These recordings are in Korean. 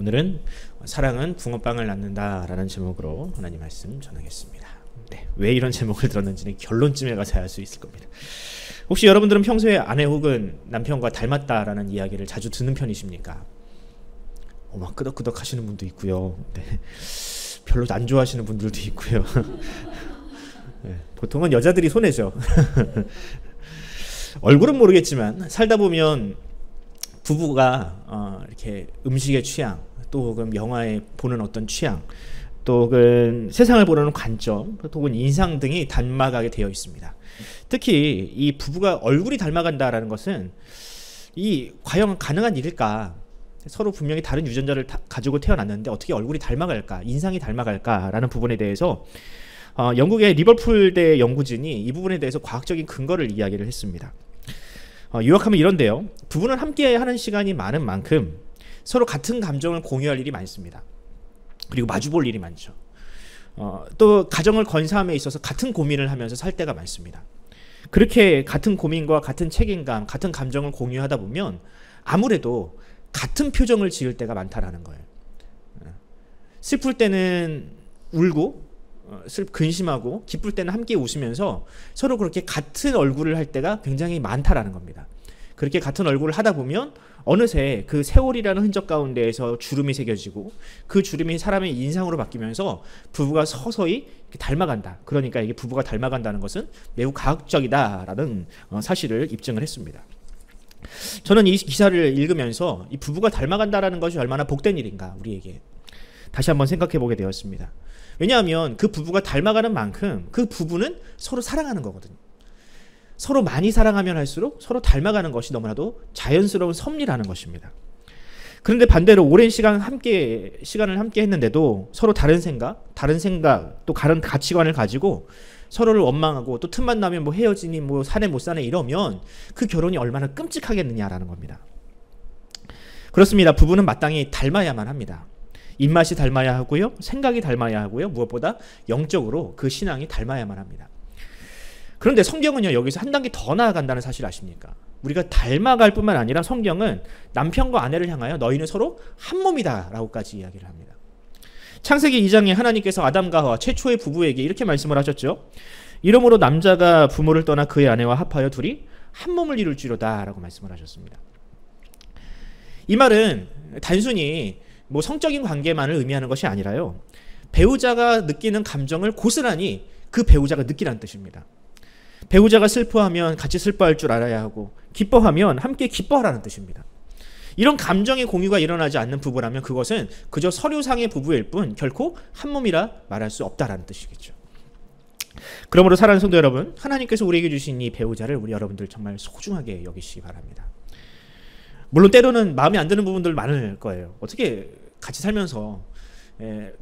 오늘은 사랑은 붕어빵을 낳는다 라는 제목으로 하나님 말씀 전하겠습니다. 네, 왜 이런 제목을 들었는지는 결론쯤에 가서 알 수 있을 겁니다. 혹시 여러분들은 평소에 아내 혹은 남편과 닮았다라는 이야기를 자주 듣는 편이십니까? 막 끄덕끄덕 하시는 분도 있고요. 네, 별로 안 좋아하시는 분들도 있고요. 네, 보통은 여자들이 손해죠. 얼굴은 모르겠지만 살다 보면 부부가 이렇게 음식의 취향, 또 혹은 영화에 보는 어떤 취향, 또 혹은 세상을 보는 관점, 또 혹은 인상 등이 닮아가게 되어 있습니다. 특히 이 부부가 얼굴이 닮아간다라는 것은 과연 가능한 일일까? 서로 분명히 다른 유전자를 가지고 태어났는데 어떻게 얼굴이 닮아갈까? 인상이 닮아갈까라는 부분에 대해서 영국의 리버풀대 연구진이 이 부분에 대해서 과학적인 근거를 이야기를 했습니다. 요약하면 이런데요. 부부는 함께 하는 시간이 많은 만큼 서로 같은 감정을 공유할 일이 많습니다. 그리고 마주볼 일이 많죠. 또 가정을 건사함에 있어서 같은 고민을 하면서 살 때가 많습니다. 그렇게 같은 고민과 같은 책임감, 같은 감정을 공유하다 보면 아무래도 같은 표정을 지을 때가 많다라는 거예요. 슬플 때는 울고 근심하고 기쁠 때는 함께 웃으면서 서로 그렇게 같은 얼굴을 할 때가 굉장히 많다라는 겁니다. 그렇게 같은 얼굴을 하다 보면 어느새 그 세월이라는 흔적 가운데에서 주름이 새겨지고 그 주름이 사람의 인상으로 바뀌면서 부부가 서서히 닮아간다. 그러니까 이게 부부가 닮아간다는 것은 매우 과학적이다라는 사실을 입증을 했습니다. 저는 이 기사를 읽으면서 이 부부가 닮아간다라는 것이 얼마나 복된 일인가 우리에게 다시 한번 생각해 보게 되었습니다. 왜냐하면 그 부부가 닮아가는 만큼 그 부부는 서로 사랑하는 거거든요. 서로 많이 사랑하면 할수록 서로 닮아가는 것이 너무나도 자연스러운 섭리라는 것입니다. 그런데 반대로 오랜 시간을 함께 했는데도 서로 다른 생각, 또 다른 가치관을 가지고 서로를 원망하고 또 틈만 나면 뭐 헤어지니 뭐 사내 못 사네 이러면 그 결혼이 얼마나 끔찍하겠느냐라는 겁니다. 그렇습니다. 부부는 마땅히 닮아야만 합니다. 입맛이 닮아야 하고요. 생각이 닮아야 하고요. 무엇보다 영적으로 그 신앙이 닮아야만 합니다. 그런데 성경은요. 여기서 한 단계 더 나아간다는 사실 아십니까? 우리가 닮아갈 뿐만 아니라 성경은 남편과 아내를 향하여 너희는 서로 한 몸이다 라고까지 이야기를 합니다. 창세기 2장에 하나님께서 아담과 하와 최초의 부부에게 이렇게 말씀을 하셨죠. 이러므로 남자가 부모를 떠나 그의 아내와 합하여 둘이 한 몸을 이룰지로다 라고 말씀을 하셨습니다. 이 말은 단순히 뭐 성적인 관계만을 의미하는 것이 아니라요. 배우자가 느끼는 감정을 고스란히 그 배우자가 느끼라는 뜻입니다. 배우자가 슬퍼하면 같이 슬퍼할 줄 알아야 하고 기뻐하면 함께 기뻐하라는 뜻입니다. 이런 감정의 공유가 일어나지 않는 부부라면 그것은 그저 서류상의 부부일 뿐 결코 한 몸이라 말할 수 없다라는 뜻이겠죠. 그러므로 사랑하는 성도 여러분, 하나님께서 우리에게 주신 이 배우자를 우리 여러분들 정말 소중하게 여기시기 바랍니다. 물론 때로는 마음에 안 드는 부분들 많을 거예요. 어떻게 같이 살면서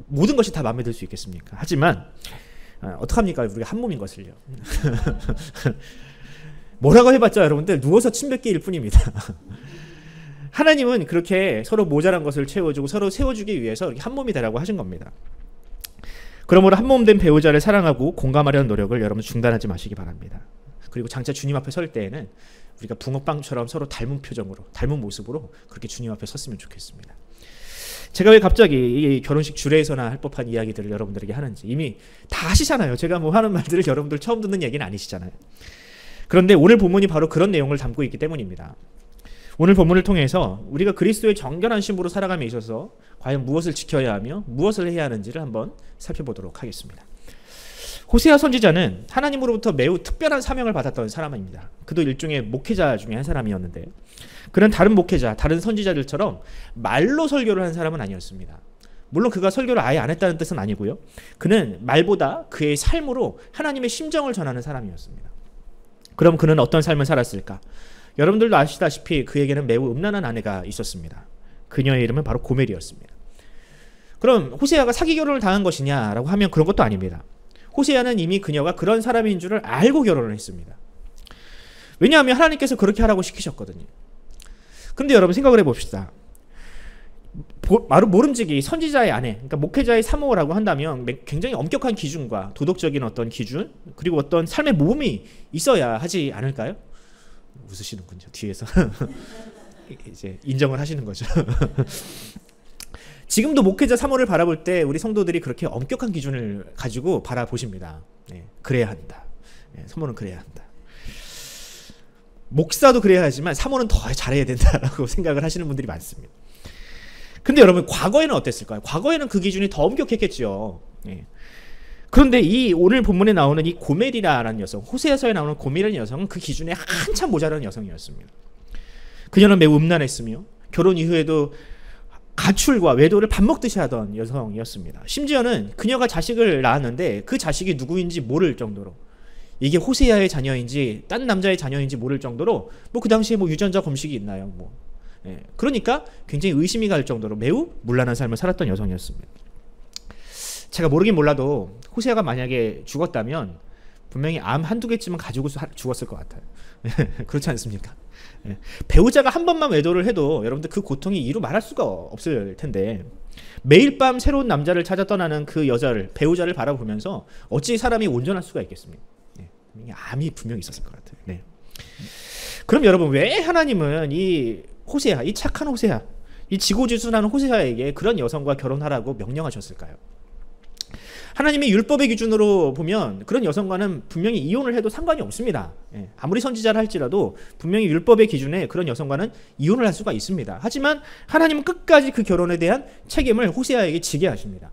모든 것이 다 마음에 들 수 있겠습니까? 하지만 어떡합니까? 우리가 한 몸인 것을요. 뭐라고 해봤자 여러분들 누워서 침 뱉기일 뿐입니다. 하나님은 그렇게 서로 모자란 것을 채워주고 서로 세워주기 위해서 이렇게 한 몸이 되라고 하신 겁니다. 그러므로 한 몸 된 배우자를 사랑하고 공감하려는 노력을 여러분 중단하지 마시기 바랍니다. 그리고 장차 주님 앞에 설 때에는 우리가 붕어빵처럼 서로 닮은 표정으로, 닮은 모습으로 그렇게 주님 앞에 섰으면 좋겠습니다. 제가 왜 갑자기 이 결혼식 주례에서나 할 법한 이야기들을 여러분들에게 하는지 이미 다 아시잖아요. 제가 뭐 하는 말들을 여러분들 처음 듣는 얘기는 아니시잖아요. 그런데 오늘 본문이 바로 그런 내용을 담고 있기 때문입니다. 오늘 본문을 통해서 우리가 그리스도의 정결한 신부로 살아감에 있어서 과연 무엇을 지켜야 하며 무엇을 해야 하는지를 한번 살펴보도록 하겠습니다. 호세아 선지자는 하나님으로부터 매우 특별한 사명을 받았던 사람입니다. 그도 일종의 목회자 중에 한 사람이었는데 그는 다른 목회자, 다른 선지자들처럼 말로 설교를 한 사람은 아니었습니다. 물론 그가 설교를 아예 안 했다는 뜻은 아니고요. 그는 말보다 그의 삶으로 하나님의 심정을 전하는 사람이었습니다. 그럼 그는 어떤 삶을 살았을까? 여러분들도 아시다시피 그에게는 매우 음란한 아내가 있었습니다. 그녀의 이름은 바로 고멜이었습니다. 그럼 호세아가 사기 결혼을 당한 것이냐라고 하면 그런 것도 아닙니다. 호세아는 이미 그녀가 그런 사람인 줄을 알고 결혼을 했습니다. 왜냐하면 하나님께서 그렇게 하라고 시키셨거든요. 그런데 여러분 생각을 해봅시다. 모름지기 선지자의 아내, 그러니까 목회자의 사모라고 한다면 굉장히 엄격한 기준과 도덕적인 어떤 기준 그리고 어떤 삶의 모범이 있어야 하지 않을까요? 웃으시는군요. 뒤에서 이제 인정을 하시는 거죠. 지금도 목회자 사모를 바라볼 때 우리 성도들이 그렇게 엄격한 기준을 가지고 바라보십니다. 그래야 한다. 사모는 그래야 한다. 목사도 그래야 하지만 사모는 더 잘해야 된다라고 생각을 하시는 분들이 많습니다. 근데 여러분, 과거에는 어땠을까요? 과거에는 그 기준이 더 엄격했겠죠. 그런데 이 오늘 본문에 나오는 이 고멜이라는 여성, 호세아서에 나오는 고멜이라는 여성은 그 기준에 한참 모자라는 여성이었습니다. 그녀는 매우 음란했으며 결혼 이후에도 가출과 외도를 밥 먹듯이 하던 여성이었습니다. 심지어는 그녀가 자식을 낳았는데 그 자식이 누구인지 모를 정도로, 이게 호세아의 자녀인지 딴 남자의 자녀인지 모를 정도로, 뭐 그 당시에 뭐 유전자 검식이 있나요? 그러니까 굉장히 의심이 갈 정도로 매우 문란한 삶을 살았던 여성이었습니다. 제가 모르긴 몰라도 호세아가 만약에 죽었다면 분명히 암 한두 개쯤은 가지고 죽었을 것 같아요. 그렇지 않습니까? 배우자가 한 번만 외도를 해도 여러분들 그 고통이 이루 말할 수가 없을 텐데, 매일 밤 새로운 남자를 찾아 떠나는 그 여자를, 배우자를 바라보면서 어찌 사람이 온전할 수가 있겠습니까? 암이 분명히 있었을 것 같아요. 그럼 여러분, 왜 하나님은 이 호세아, 이 착한 호세아, 이 지고지순하는 호세아에게 그런 여성과 결혼하라고 명령하셨을까요? 하나님의 율법의 기준으로 보면 그런 여성과는 분명히 이혼을 해도 상관이 없습니다. 아무리 선지자라 할지라도 분명히 율법의 기준에 그런 여성과는 이혼을 할 수가 있습니다. 하지만 하나님은 끝까지 그 결혼에 대한 책임을 호세아에게 지게 하십니다.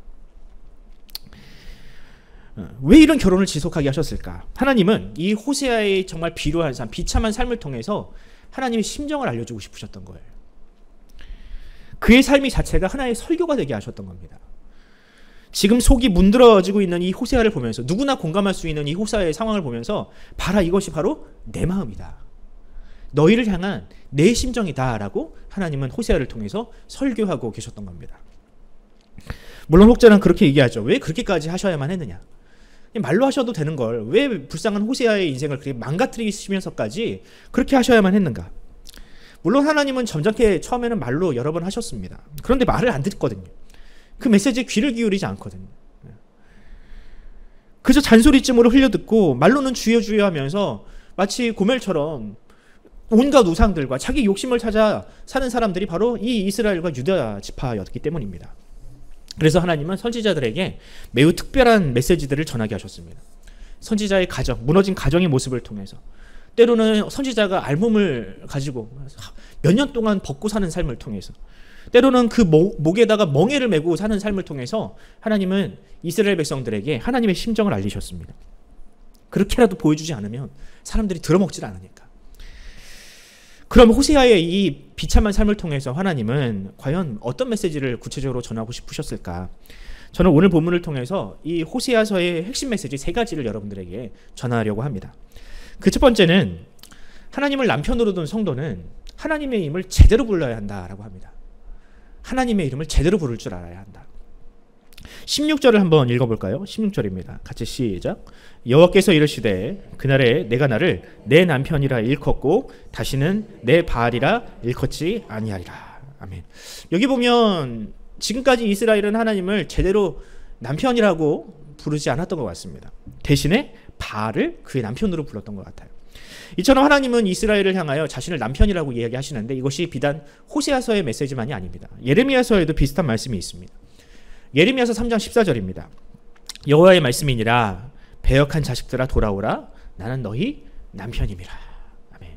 왜 이런 결혼을 지속하게 하셨을까? 하나님은 이 호세아의 정말 비루한 삶, 비참한 삶을 통해서 하나님의 심정을 알려주고 싶으셨던 거예요. 그의 삶이 자체가 하나의 설교가 되게 하셨던 겁니다. 지금 속이 문드러지고 있는 이 호세아를 보면서, 누구나 공감할 수 있는 이 호세아의 상황을 보면서, 봐라, 이것이 바로 내 마음이다, 너희를 향한 내 심정이다 라고 하나님은 호세아를 통해서 설교하고 계셨던 겁니다. 물론 혹자는 그렇게 얘기하죠. 왜 그렇게까지 하셔야만 했느냐, 말로 하셔도 되는 걸 왜 불쌍한 호세아의 인생을 그렇게 망가뜨리시면서까지 그렇게 하셔야만 했는가. 물론 하나님은 점잖게 처음에는 말로 여러 번 하셨습니다. 그런데 말을 안 듣거든요. 그 메시지에 귀를 기울이지 않거든요. 그저 잔소리쯤으로 흘려듣고 말로는 주여 주여 하면서 마치 고멜처럼 온갖 우상들과 자기 욕심을 찾아 사는 사람들이 바로 이 이스라엘과 유다 지파였기 때문입니다. 그래서 하나님은 선지자들에게 매우 특별한 메시지들을 전하게 하셨습니다. 선지자의 가정, 무너진 가정의 모습을 통해서, 때로는 선지자가 알몸을 가지고 몇 년 동안 벗고 사는 삶을 통해서, 때로는 그 목에다가 멍에를 메고 사는 삶을 통해서 하나님은 이스라엘 백성들에게 하나님의 심정을 알리셨습니다. 그렇게라도 보여주지 않으면 사람들이 들어먹질 않으니까. 그럼 호세아의 이 비참한 삶을 통해서 하나님은 과연 어떤 메시지를 구체적으로 전하고 싶으셨을까? 저는 오늘 본문을 통해서 이 호세아서의 핵심 메시지 3가지를 여러분들에게 전하려고 합니다. 그 첫 번째는, 하나님을 남편으로 둔 성도는 하나님의 이름을 제대로 불러야 한다라고 합니다. 하나님의 이름을 제대로 부를 줄 알아야 한다. 16절을 한번 읽어볼까요? 16절입니다. 같이 시작. 여호와께서 이르시되 그날에 내가 나를 내 남편이라 일컫고 다시는 내 바알이라 일컫지 아니하리라. 아멘. 여기 보면 지금까지 이스라엘은 하나님을 제대로 남편이라고 부르지 않았던 것 같습니다. 대신에 바알을 그의 남편으로 불렀던 것 같아요. 이처럼 하나님은 이스라엘을 향하여 자신을 남편이라고 이야기하시는데, 이것이 비단 호세아서의 메시지만이 아닙니다. 예레미야서에도 비슷한 말씀이 있습니다. 예레미야서 3장 14절입니다. 여호와의 말씀이니라, 배역한 자식들아 돌아오라, 나는 너희 남편임이라. 아멘.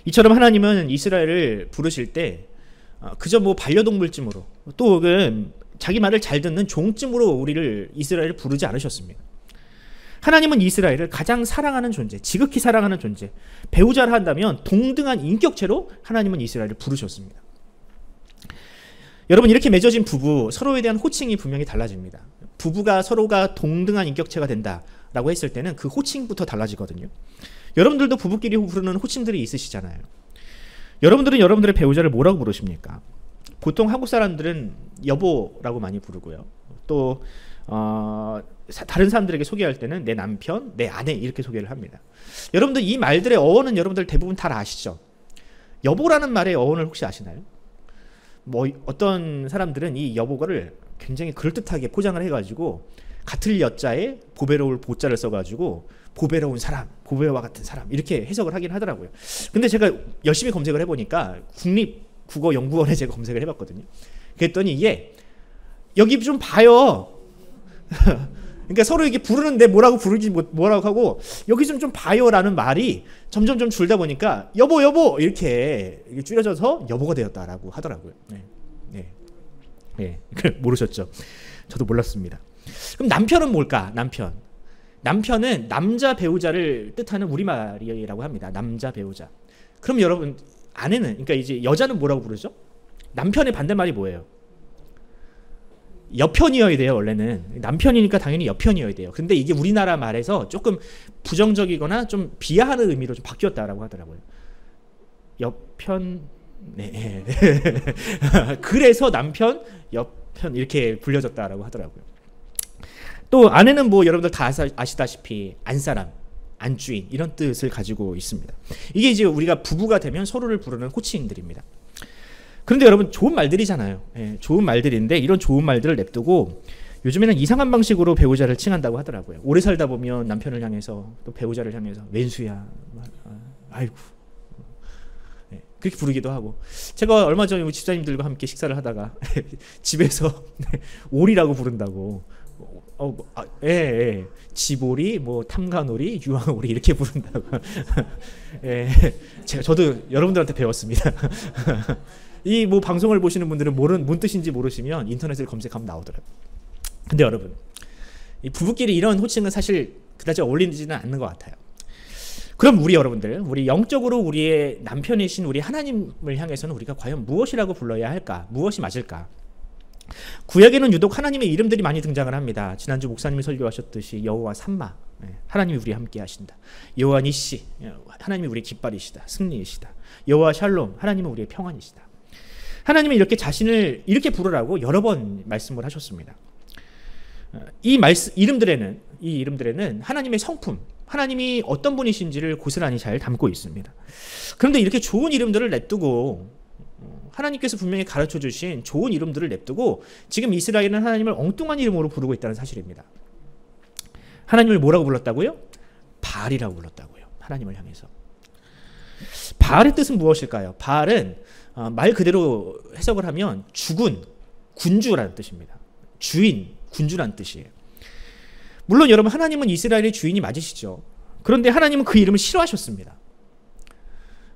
이처럼 하나님은 이스라엘을 부르실 때 그저 뭐 반려동물쯤으로, 또 혹은 자기 말을 잘 듣는 종쯤으로 우리를, 이스라엘을 부르지 않으셨습니다. 하나님은 이스라엘을 가장 사랑하는 존재, 지극히 사랑하는 존재, 배우자를 한다면 동등한 인격체로 하나님은 이스라엘을 부르셨습니다. 여러분, 이렇게 맺어진 부부, 서로에 대한 호칭이 분명히 달라집니다. 부부가 서로가 동등한 인격체가 된다라고 했을 때는 그 호칭부터 달라지거든요. 여러분들도 부부끼리 부르는 호칭들이 있으시잖아요. 여러분들은 여러분들의 배우자를 뭐라고 부르십니까? 보통 한국 사람들은 여보라고 많이 부르고요. 또 다른 사람들에게 소개할 때는 내 남편, 내 아내 이렇게 소개를 합니다. 여러분들 이 말들의 어원은 여러분들 대부분 다 아시죠? 여보라는 말의 어원을 혹시 아시나요? 뭐 어떤 사람들은 이 여보를 굉장히 그럴듯하게 포장을 해가지고 같을 여자에 보배로울 보자를 써가지고 보배로운 사람, 보배와 같은 사람 이렇게 해석을 하긴 하더라고요. 근데 제가 열심히 검색을 해보니까 국립국어연구원에 제가 검색을 해봤거든요. 그랬더니 이게 여기 좀 봐요. 그러니까 서로 이렇게 부르는데 뭐라고 부르지 뭐라고 하고 여기 좀 봐요라는 말이 점점 좀 줄다 보니까 여보 이렇게 줄여져서 여보가 되었다라고 하더라고요. 네. 모르셨죠? 저도 몰랐습니다. 그럼 남편은 뭘까? 남편은 남자 배우자를 뜻하는 우리말이라고 합니다. 남자 배우자. 그럼 여러분 아내는, 그러니까 이제 여자는 뭐라고 부르죠? 남편의 반대말이 뭐예요? 여편이어야 돼요. 원래는 남편이니까 당연히 여편이어야 돼요. 근데 이게 우리나라 말에서 조금 부정적이거나 좀 비하하는 의미로 좀 바뀌었다라고 하더라고요. 여편, 네. 그래서 남편, 여편 이렇게 불려졌다라고 하더라고요. 또 아내는 뭐 여러분들 다 아시다시피 안사람, 안주인 이런 뜻을 가지고 있습니다. 이게 이제 우리가 부부가 되면 서로를 부르는 호칭들입니다. 그런데 여러분 좋은 말들이잖아요. 좋은 말들인데 이런 좋은 말들을 냅두고 요즘에는 이상한 방식으로 배우자를 칭한다고 하더라고요. 오래 살다 보면 남편을 향해서 또 배우자를 향해서 왼수야, 아이고, 그렇게 부르기도 하고. 제가 얼마 전에 집사님들과 함께 식사를 하다가 집에서 오리라고 부른다고. 지보리, 뭐 탐관오리, 유황오리 이렇게 부른다고. 저도 여러분들한테 배웠습니다. 이 뭐 방송을 보시는 분들은 뭔 뜻인지 모르시면 인터넷을 검색하면 나오더라고요. 근데 여러분, 이 부부끼리 이런 호칭은 사실 그다지 어울리지는 않는 것 같아요. 그럼 우리 영적으로 우리의 남편이신 우리 하나님을 향해서는 우리가 과연 무엇이라고 불러야 할까? 무엇이 맞을까? 구약에는 유독 하나님의 이름들이 많이 등장을 합니다. 지난주 목사님이 설교하셨듯이 여호와 삼마, 하나님이 우리 함께 하신다. 여호와 니시, 하나님이 우리의 깃발이시다, 승리이시다. 여호와 샬롬, 하나님은 우리의 평안이시다. 하나님은 이렇게 자신을 이렇게 부르라고 여러 번 말씀을 하셨습니다. 이 이름들에는 하나님의 성품, 하나님이 어떤 분이신지를 고스란히 잘 담고 있습니다. 그런데 이렇게 좋은 이름들을 냅두고, 하나님께서 분명히 가르쳐 주신 좋은 이름들을 냅두고 지금 이스라엘은 하나님을 엉뚱한 이름으로 부르고 있다는 사실입니다. 하나님을 뭐라고 불렀다고요? 바알이라고 불렀다고요. 하나님을 향해서. 바알의 뜻은 무엇일까요? 바알은 말 그대로 해석을 하면 주군, 군주라는 뜻입니다. 주인, 군주라는 뜻이에요. 물론 여러분, 하나님은 이스라엘의 주인이 맞으시죠. 그런데 하나님은 그 이름을 싫어하셨습니다.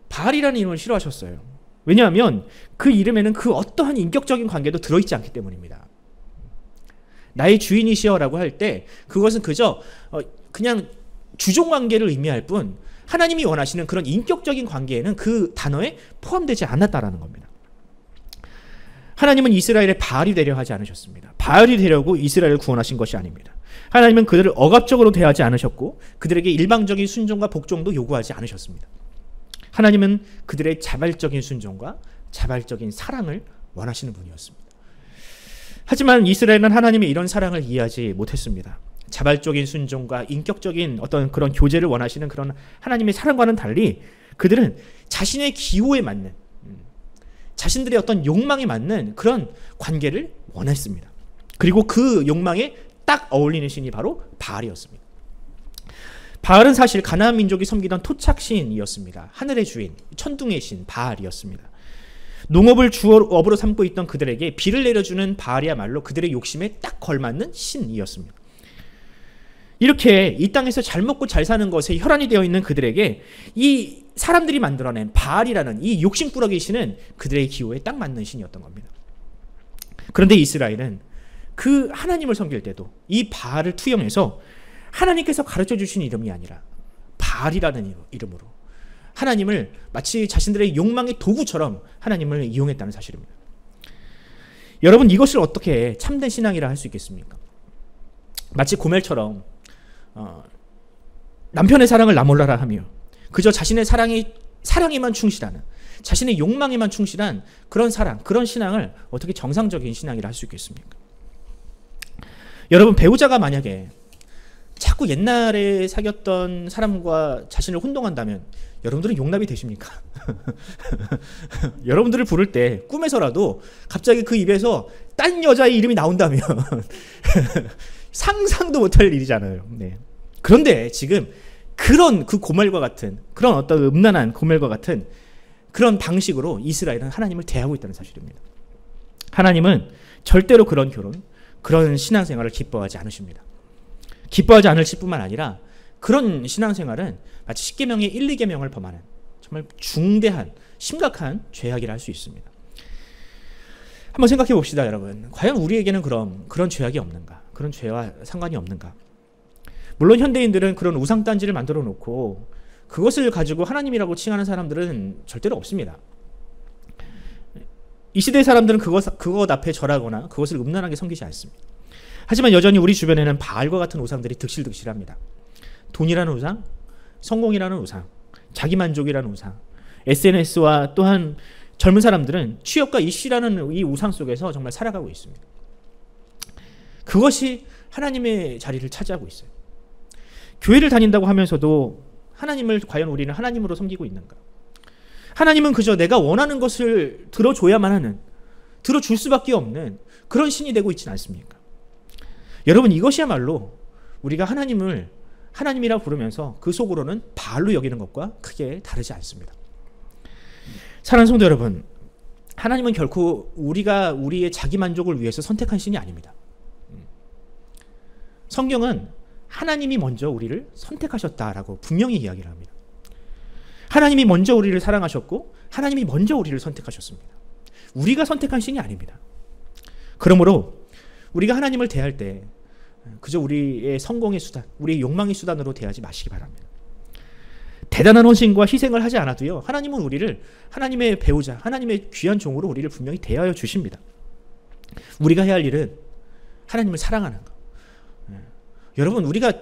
바알이라는 이름을 싫어하셨어요. 왜냐하면 그 이름에는 그 어떠한 인격적인 관계도 들어있지 않기 때문입니다. 나의 주인이시여라고 할 때 그것은 그저 그냥 주종관계를 의미할 뿐, 하나님이 원하시는 그런 인격적인 관계에는 그 단어에 포함되지 않았다라는 겁니다. 하나님은 이스라엘의 바알이 되려 하지 않으셨습니다. 바알이 되려고 이스라엘을 구원하신 것이 아닙니다. 하나님은 그들을 억압적으로 대하지 않으셨고 그들에게 일방적인 순종과 복종도 요구하지 않으셨습니다. 하나님은 그들의 자발적인 순종과 자발적인 사랑을 원하시는 분이었습니다. 하지만 이스라엘은 하나님의 이런 사랑을 이해하지 못했습니다. 자발적인 순종과 인격적인 어떤 그런 교제를 원하시는 그런 하나님의 사랑과는 달리 그들은 자신의 기호에 맞는, 자신들의 어떤 욕망에 맞는 그런 관계를 원했습니다. 그리고 그 욕망에 딱 어울리는 신이 바로 바알이었습니다. 바알은 사실 가나안 민족이 섬기던 토착신이었습니다. 하늘의 주인, 천둥의 신 바알이었습니다. 농업을 주업으로 삼고 있던 그들에게 비를 내려주는 바알이야말로 그들의 욕심에 딱 걸맞는 신이었습니다. 이렇게 이 땅에서 잘 먹고 잘 사는 것에 혈안이 되어 있는 그들에게 이 사람들이 만들어낸 바알이라는 이 욕심꾸러기 신은 그들의 기호에 딱 맞는 신이었던 겁니다. 그런데 이스라엘은 그 하나님을 섬길 때도 이 바알을 투영해서 하나님께서 가르쳐 주신 이름이 아니라 바알이라는 이름으로 하나님을 마치 자신들의 욕망의 도구처럼 하나님을 이용했다는 사실입니다. 여러분, 이것을 어떻게 참된 신앙이라 할 수 있겠습니까? 마치 고멜처럼 남편의 사랑을 나 몰라라 하며 그저 자신의 사랑에만 충실하는, 자신의 욕망에만 충실한 그런 사랑, 그런 신앙을 어떻게 정상적인 신앙이라 할 수 있겠습니까? 여러분, 배우자가 만약에 자꾸 옛날에 사귀었던 사람과 자신을 혼동한다면 여러분들은 용납이 되십니까? 여러분들을 부를 때 꿈에서라도 갑자기 그 입에서 딴 여자의 이름이 나온다면 상상도 못할 일이잖아요. 네. 그런데 지금 그런 그 고멜과 같은, 그런 어떤 음란한 고멜과 같은 그런 방식으로 이스라엘은 하나님을 대하고 있다는 사실입니다. 하나님은 절대로 그런 결혼, 그런 신앙생활을 기뻐하지 않으십니다. 기뻐하지 않으실 뿐만 아니라 그런 신앙생활은 마치 십계명의 1, 2계명을 범하는 정말 중대한 심각한 죄악이라 할 수 있습니다. 한번 생각해 봅시다, 여러분. 과연 우리에게는 그럼 그런 죄악이 없는가? 그런 죄와 상관이 없는가? 물론 현대인들은 그런 우상단지를 만들어 놓고 그것을 가지고 하나님이라고 칭하는 사람들은 절대로 없습니다. 이 시대의 사람들은 그것 앞에 절하거나 그것을 음란하게 섬기지 않습니다. 하지만 여전히 우리 주변에는 바알과 같은 우상들이 득실득실합니다. 돈이라는 우상, 성공이라는 우상, 자기만족이라는 우상, SNS와 또한 젊은 사람들은 취업과 입시라는 이 우상 속에서 정말 살아가고 있습니다. 그것이 하나님의 자리를 차지하고 있어요. 교회를 다닌다고 하면서도 하나님을 과연 우리는 하나님으로 섬기고 있는가? 하나님은 그저 내가 원하는 것을 들어줘야만 하는, 들어줄 수밖에 없는 그런 신이 되고 있지는 않습니까? 여러분, 이것이야말로 우리가 하나님을 하나님이라 부르면서 그 속으로는 바알로 여기는 것과 크게 다르지 않습니다. 사랑하는 성도 여러분, 하나님은 결코 우리가 우리의 자기 만족을 위해서 선택한 신이 아닙니다. 성경은 하나님이 먼저 우리를 선택하셨다라고 분명히 이야기를 합니다. 하나님이 먼저 우리를 사랑하셨고 하나님이 먼저 우리를 선택하셨습니다. 우리가 선택한 신이 아닙니다. 그러므로 우리가 하나님을 대할 때 그저 우리의 성공의 수단, 우리의 욕망의 수단으로 대하지 마시기 바랍니다. 대단한 헌신과 희생을 하지 않아도요, 하나님은 우리를 하나님의 배우자, 하나님의 귀한 종으로 우리를 분명히 대하여 주십니다. 우리가 해야 할 일은 하나님을 사랑하는 것. 여러분, 우리가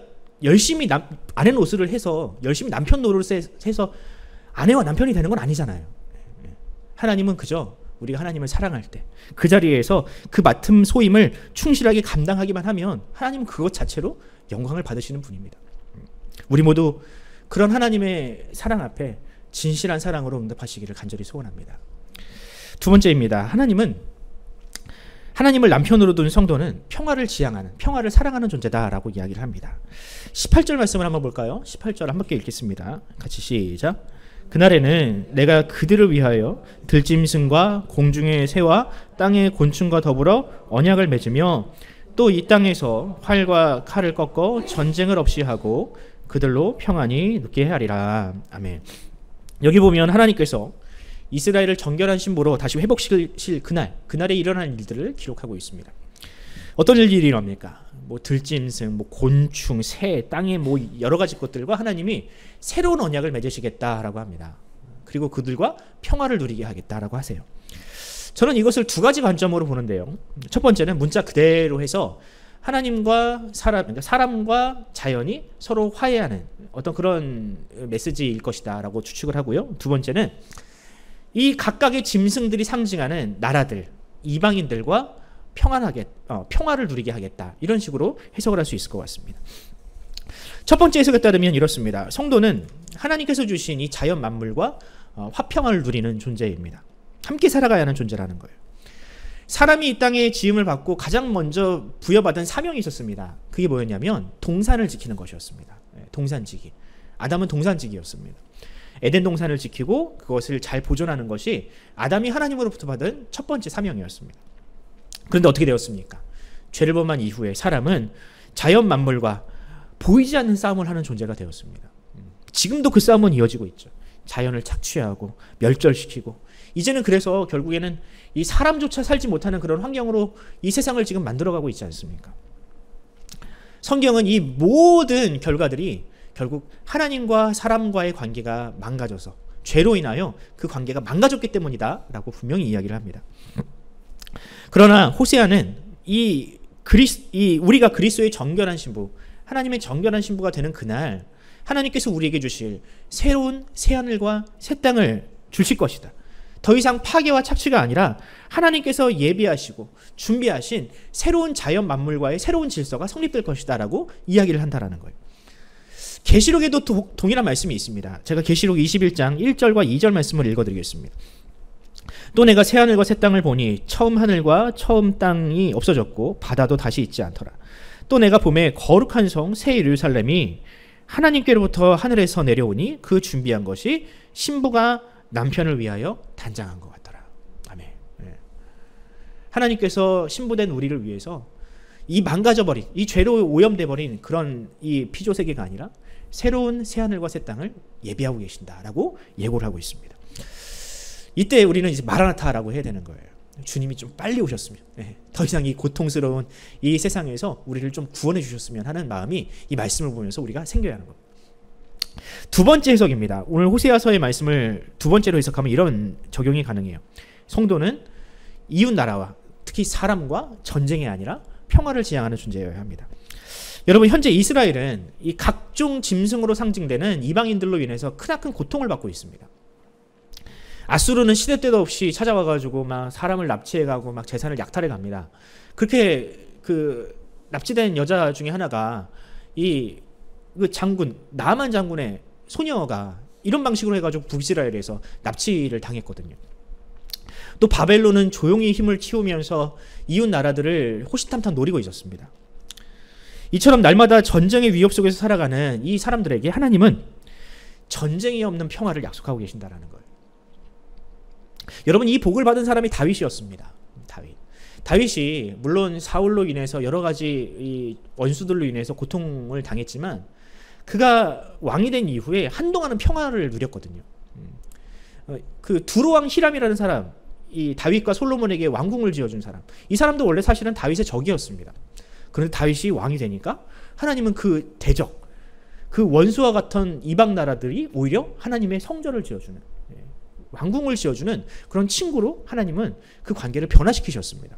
열심히 아내 노릇을 해서 열심히 남편 노릇을 해서 아내와 남편이 되는 건 아니잖아요. 하나님은 그저 우리가 하나님을 사랑할 때 그 자리에서 그 맡은 소임을 충실하게 감당하기만 하면 하나님은 그것 자체로 영광을 받으시는 분입니다. 우리 모두 그런 하나님의 사랑 앞에 진실한 사랑으로 응답하시기를 간절히 소원합니다. 두 번째입니다. 하나님을 남편으로 둔 성도는 평화를 지향하는, 평화를 사랑하는 존재다라고 이야기를 합니다. 18절 말씀을 한번 볼까요? 18절 함께 읽겠습니다. 같이 시작. 그날에는 내가 그들을 위하여 들짐승과 공중의 새와 땅의 곤충과 더불어 언약을 맺으며 또 이 땅에서 활과 칼을 꺾어 전쟁을 없이 하고 그들로 평안히 눕게 하리라. 아멘. 여기 보면 하나님께서 이스라엘을 정결한 신부로 다시 회복시킬 그날에 일어난 일들을 기록하고 있습니다. 어떤 일들이 일어납니까? 들짐승, 곤충, 새, 땅의 여러 가지 것들과 하나님이 새로운 언약을 맺으시겠다라고 합니다. 그리고 그들과 평화를 누리게 하겠다라고 하세요. 저는 이것을 두 가지 관점으로 보는데요. 첫 번째는 문자 그대로 해서 하나님과 그러니까 사람과 자연이 서로 화해하는 어떤 그런 메시지일 것이다라고 추측을 하고요. 두 번째는 이 각각의 짐승들이 상징하는 나라들, 이방인들과 평화를 누리게 하겠다. 이런 식으로 해석을 할 수 있을 것 같습니다. 첫 번째 해석에 따르면 이렇습니다. 성도는 하나님께서 주신 이 자연 만물과 화평을 누리는 존재입니다. 함께 살아가야 하는 존재라는 거예요. 사람이 이 땅에 지음을 받고 가장 먼저 부여받은 사명이 있었습니다. 그게 뭐였냐면 동산을 지키는 것이었습니다. 동산지기. 아담은 동산지기였습니다. 에덴 동산을 지키고 그것을 잘 보존하는 것이 아담이 하나님으로부터 받은 첫 번째 사명이었습니다. 그런데 어떻게 되었습니까? 죄를 범한 이후에 사람은 자연 만물과 보이지 않는 싸움을 하는 존재가 되었습니다. 지금도 그 싸움은 이어지고 있죠. 자연을 착취하고 멸절시키고 이제는 그래서 결국에는 이 사람조차 살지 못하는 그런 환경으로 이 세상을 지금 만들어가고 있지 않습니까? 성경은 이 모든 결과들이 결국 하나님과 사람과의 관계가 망가져서 죄로 인하여 그 관계가 망가졌기 때문이다 라고 분명히 이야기를 합니다. 그러나 호세아는 우리가 그리스도의 정결한 신부, 하나님의 정결한 신부가 되는 그날 하나님께서 우리에게 주실 새로운 새하늘과 새 땅을 주실 것이다. 더 이상 파괴와 착취가 아니라 하나님께서 예비하시고 준비하신 새로운 자연 만물과의 새로운 질서가 성립될 것이다 라고 이야기를 한다라는 거예요. 계시록에도 동일한 말씀이 있습니다. 제가 계시록 21장 1절과 2절 말씀을 읽어드리겠습니다. 또 내가 새 하늘과 새 땅을 보니 처음 하늘과 처음 땅이 없어졌고 바다도 다시 있지 않더라. 또 내가 보매 거룩한 성 새 예루살렘이 하나님께로부터 하늘에서 내려오니 그 준비한 것이 신부가 남편을 위하여 단장한 것 같더라. 아멘. 하나님께서 신부된 우리를 위해서 이 망가져버린, 이 죄로 오염돼버린 그런 이 피조 세계가 아니라 새로운 새하늘과 새 땅을 예비하고 계신다라고 예고를 하고 있습니다. 이때 우리는 이제 마라나타라고 해야 되는 거예요. 주님이 좀 빨리 오셨으면, 더 이상 이 고통스러운 이 세상에서 우리를 좀 구원해 주셨으면 하는 마음이 이 말씀을 보면서 우리가 생겨야 하는 겁니다. 두 번째 해석입니다. 오늘 호세아서의 말씀을 두 번째로 해석하면 이런 적용이 가능해요. 성도는 이웃 나라와 특히 사람과 전쟁이 아니라 평화를 지향하는 존재여야 합니다. 여러분, 현재 이스라엘은 이 각종 짐승으로 상징되는 이방인들로 인해서 크나큰 고통을 받고 있습니다. 아수르는 시대 때도 없이 찾아와가지고 막 사람을 납치해가고 막 재산을 약탈해 갑니다. 그렇게 그 납치된 여자 중에 하나가 이 그 장군, 나만 장군의 소녀가 이런 방식으로 해가지고 북이스라엘에서 납치를 당했거든요. 또 바벨론은 조용히 힘을 키우면서 이웃 나라들을 호시탐탐 노리고 있었습니다. 이처럼 날마다 전쟁의 위협 속에서 살아가는 이 사람들에게 하나님은 전쟁이 없는 평화를 약속하고 계신다는 거예요. 여러분, 이 복을 받은 사람이 다윗이었습니다. 다윗이 물론 사울로 인해서 여러 가지 이 원수들로 인해서 고통을 당했지만 그가 왕이 된 이후에 한동안은 평화를 누렸거든요. 그 두로왕 히람이라는 사람, 이 다윗과 솔로몬에게 왕궁을 지어준 사람, 이 사람도 원래 사실은 다윗의 적이었습니다. 그런데 다윗이 왕이 되니까 하나님은 그 대적, 그 원수와 같은 이방 나라들이 오히려 하나님의 성전을 지어주는, 왕궁을 지어주는 그런 친구로 하나님은 그 관계를 변화시키셨습니다.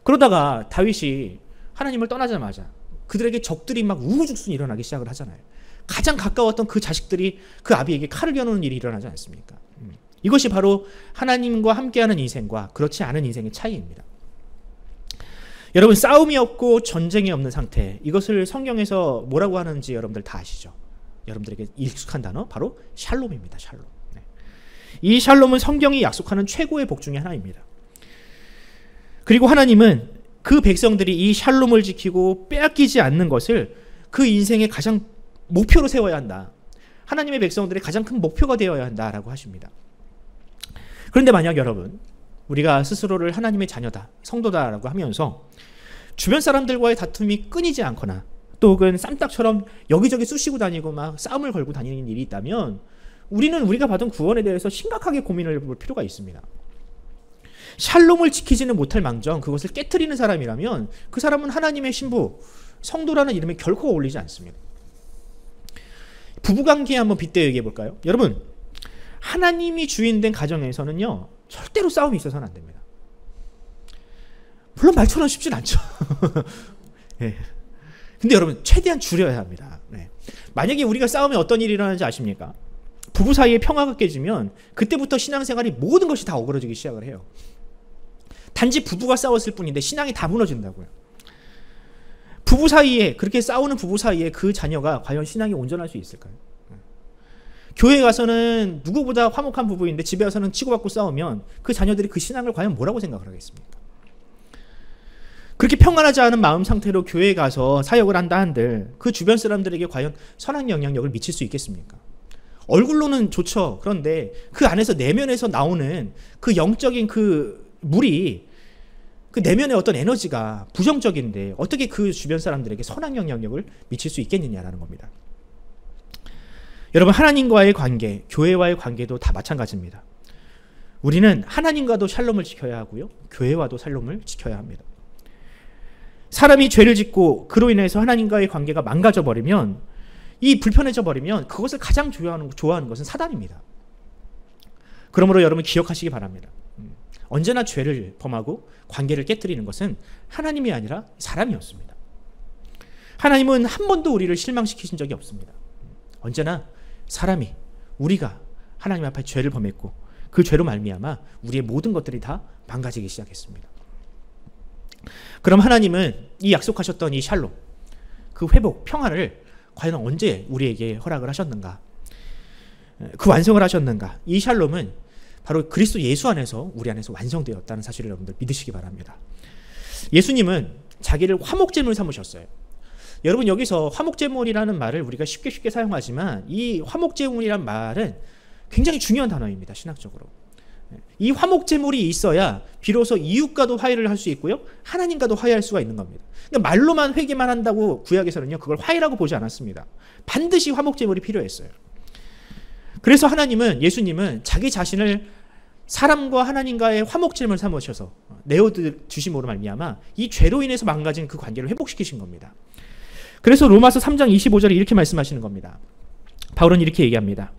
그러다가 다윗이 하나님을 떠나자마자 그들에게 적들이 막 우후죽순 일어나기 시작을 하잖아요. 가장 가까웠던 그 자식들이 그 아비에게 칼을 겨누는 일이 일어나지 않습니까? 이것이 바로 하나님과 함께하는 인생과 그렇지 않은 인생의 차이입니다. 여러분, 싸움이 없고 전쟁이 없는 상태, 이것을 성경에서 뭐라고 하는지 여러분들 다 아시죠? 여러분들에게 익숙한 단어 바로 샬롬입니다. 샬롬. 이 샬롬은 성경이 약속하는 최고의 복 중에 하나입니다. 그리고 하나님은 그 백성들이 이 샬롬을 지키고 빼앗기지 않는 것을 그 인생의 가장 목표로 세워야 한다. 하나님의 백성들의 가장 큰 목표가 되어야 한다라고 하십니다. 그런데 만약 여러분, 우리가 스스로를 하나님의 자녀다, 성도다라고 하면서 주변 사람들과의 다툼이 끊이지 않거나 또 혹은 쌈딱처럼 여기저기 쑤시고 다니고 막 싸움을 걸고 다니는 일이 있다면 우리는 우리가 받은 구원에 대해서 심각하게 고민을 해볼 필요가 있습니다. 샬롬을 지키지는 못할 망정 그것을 깨트리는 사람이라면 그 사람은 하나님의 신부, 성도라는 이름에 결코 어울리지 않습니다. 부부관계에 한번 빗대어 얘기해 볼까요? 여러분, 하나님이 주인된 가정에서는요 절대로 싸움이 있어서는 안 됩니다. 물론 말처럼 쉽진 않죠. 네. 근데 여러분, 최대한 줄여야 합니다. 네. 만약에 우리가 싸우면 어떤 일이 일어나는지 아십니까? 부부 사이에 평화가 깨지면 그때부터 신앙생활이 모든 것이 다 어그러지기 시작을 해요. 단지 부부가 싸웠을 뿐인데 신앙이 다 무너진다고요. 부부 사이에, 그렇게 싸우는 부부 사이에 그 자녀가 과연 신앙이 온전할 수 있을까요? 교회에 가서는 누구보다 화목한 부부인데 집에 와서는 치고받고 싸우면 그 자녀들이 그 신앙을 과연 뭐라고 생각을 하겠습니까? 그렇게 평안하지 않은 마음 상태로 교회에 가서 사역을 한다 한들 그 주변 사람들에게 과연 선한 영향력을 미칠 수 있겠습니까? 얼굴로는 좋죠. 그런데 그 안에서 내면에서 나오는 그 영적인 그 물이, 그 내면의 어떤 에너지가 부정적인데 어떻게 그 주변 사람들에게 선한 영향력을 미칠 수 있겠느냐라는 겁니다. 여러분, 하나님과의 관계, 교회와의 관계도 다 마찬가지입니다. 우리는 하나님과도 샬롬을 지켜야 하고요, 교회와도 샬롬을 지켜야 합니다. 사람이 죄를 짓고 그로 인해서 하나님과의 관계가 망가져 버리면, 이 불편해져 버리면 그것을 가장 좋아하는 것은 사단입니다. 그러므로 여러분 기억하시기 바랍니다. 언제나 죄를 범하고 관계를 깨뜨리는 것은 하나님이 아니라 사람이었습니다. 하나님은 한 번도 우리를 실망시키신 적이 없습니다. 언제나 사람이, 우리가 하나님 앞에 죄를 범했고 그 죄로 말미암아 우리의 모든 것들이 다 망가지기 시작했습니다. 그럼 하나님은 이 약속하셨던 이 샬롬, 그 회복, 평화를 과연 언제 우리에게 허락을 하셨는가? 그 완성을 하셨는가? 이 샬롬은 바로 그리스도 예수 안에서 우리 안에서 완성되었다는 사실을 여러분들 믿으시기 바랍니다. 예수님은 자기를 화목제물 삼으셨어요. 여러분, 여기서 화목제물이라는 말을 우리가 쉽게 사용하지만 이 화목제물이란 말은 굉장히 중요한 단어입니다. 신학적으로. 이 화목제물이 있어야 비로소 이웃과도 화해를 할 수 있고요, 하나님과도 화해할 수가 있는 겁니다. 그러니까 말로만 회개만 한다고 구약에서는요 그걸 화해라고 보지 않았습니다. 반드시 화목제물이 필요했어요. 그래서 예수님은 자기 자신을 사람과 하나님과의 화목제물 삼으셔서 내어주심으로 말미암아 이 죄로 인해서 망가진 그 관계를 회복시키신 겁니다. 그래서 로마서 3장 25절에 이렇게 말씀하시는 겁니다. 바울은 이렇게 얘기합니다.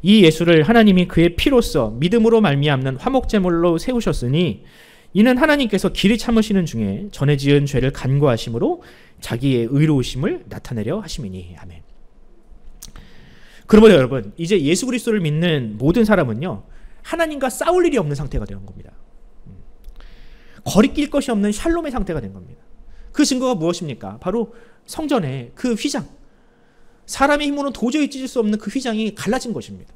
이 예수를 하나님이 그의 피로써 믿음으로 말미암는 화목제물로 세우셨으니 이는 하나님께서 길이 참으시는 중에 전에 지은 죄를 간구하심으로 자기의 의로우심을 나타내려 하심이니. 아멘. 그러므로 여러분, 이제 예수 그리스도를 믿는 모든 사람은요 하나님과 싸울 일이 없는 상태가 된 겁니다. 거리낄 것이 없는 샬롬의 상태가 된 겁니다. 그 증거가 무엇입니까? 바로 성전의 그 휘장, 사람의 힘으로는 도저히 찢을 수 없는 그 휘장이 갈라진 것입니다.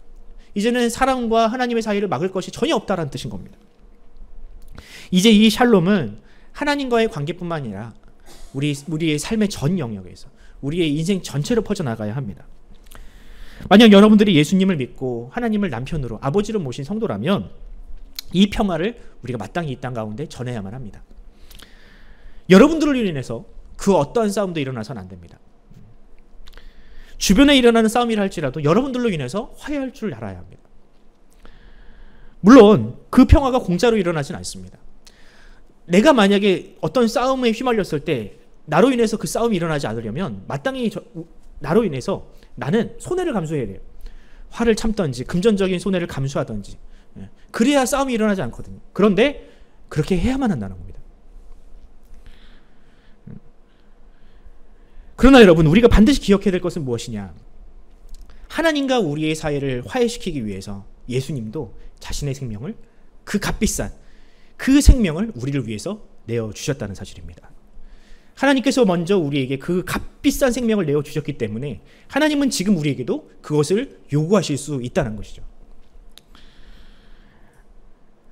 이제는 사람과 하나님의 사이를 막을 것이 전혀 없다라는 뜻인 겁니다. 이제 이 샬롬은 하나님과의 관계뿐만 아니라 우리의 삶의 전 영역에서 우리의 인생 전체로 퍼져나가야 합니다. 만약 여러분들이 예수님을 믿고 하나님을 남편으로, 아버지로 모신 성도라면 이 평화를 우리가 마땅히 이 땅 가운데 전해야만 합니다. 여러분들을 인해서 그 어떠한 싸움도 일어나서는 안 됩니다. 주변에 일어나는 싸움이라 할지라도 여러분들로 인해서 화해할 줄 알아야 합니다. 물론 그 평화가 공짜로 일어나진 않습니다. 내가 만약에 어떤 싸움에 휘말렸을 때 나로 인해서 그 싸움이 일어나지 않으려면 마땅히 나로 인해서 나는 손해를 감수해야 돼요. 화를 참던지 금전적인 손해를 감수하던지, 그래야 싸움이 일어나지 않거든요. 그런데 그렇게 해야만 한다는 겁니다. 그러나 여러분, 우리가 반드시 기억해야 될 것은 무엇이냐? 하나님과 우리의 사이를 화해시키기 위해서 예수님도 자신의 생명을, 그 값비싼 그 생명을 우리를 위해서 내어주셨다는 사실입니다. 하나님께서 먼저 우리에게 그 값비싼 생명을 내어주셨기 때문에 하나님은 지금 우리에게도 그것을 요구하실 수 있다는 것이죠.